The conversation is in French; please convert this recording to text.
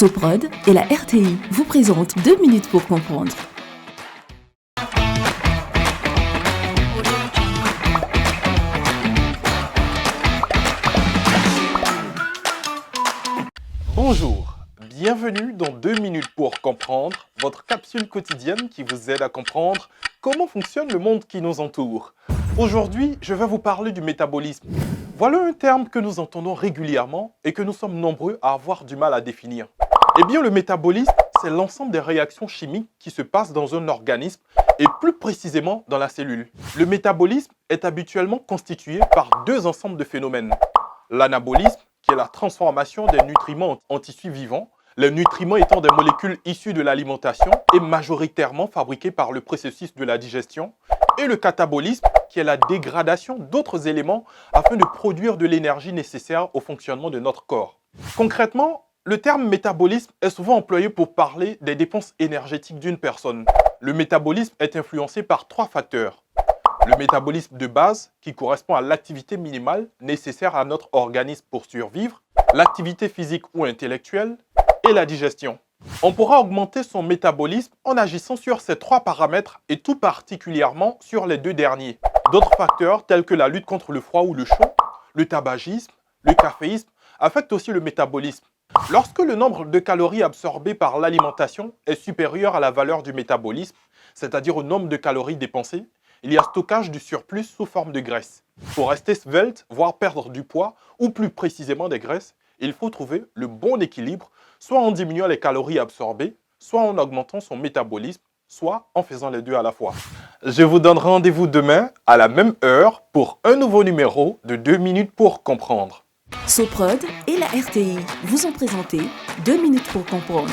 Soprod et la RTI vous présentent 2 minutes pour comprendre. Bonjour, bienvenue dans 2 minutes pour comprendre, votre capsule quotidienne qui vous aide à comprendre comment fonctionne le monde qui nous entoure. Aujourd'hui, je vais vous parler du métabolisme. Voilà un terme que nous entendons régulièrement et que nous sommes nombreux à avoir du mal à définir. Eh bien, le métabolisme, c'est l'ensemble des réactions chimiques qui se passent dans un organisme et plus précisément dans la cellule. Le métabolisme est habituellement constitué par deux ensembles de phénomènes. L'anabolisme, qui est la transformation des nutriments en tissus vivants, les nutriments étant des molécules issues de l'alimentation et majoritairement fabriquées par le processus de la digestion, et le catabolisme, qui est la dégradation d'autres éléments afin de produire de l'énergie nécessaire au fonctionnement de notre corps. Concrètement, le terme métabolisme est souvent employé pour parler des dépenses énergétiques d'une personne. Le métabolisme est influencé par 3 facteurs. Le métabolisme de base, qui correspond à l'activité minimale nécessaire à notre organisme pour survivre, l'activité physique ou intellectuelle, et la digestion. On pourra augmenter son métabolisme en agissant sur ces 3 paramètres et tout particulièrement sur les 2 derniers. D'autres facteurs tels que la lutte contre le froid ou le chaud, le tabagisme, le caféisme affectent aussi le métabolisme. Lorsque le nombre de calories absorbées par l'alimentation est supérieur à la valeur du métabolisme, c'est-à-dire au nombre de calories dépensées, il y a stockage du surplus sous forme de graisse. Pour rester svelte, voire perdre du poids, ou plus précisément des graisses, il faut trouver le bon équilibre, soit en diminuant les calories absorbées, soit en augmentant son métabolisme, soit en faisant les deux à la fois. Je vous donne rendez-vous demain à la même heure pour un nouveau numéro de 2 minutes pour comprendre. Soprod et la RTI vous ont présenté 2 minutes pour comprendre.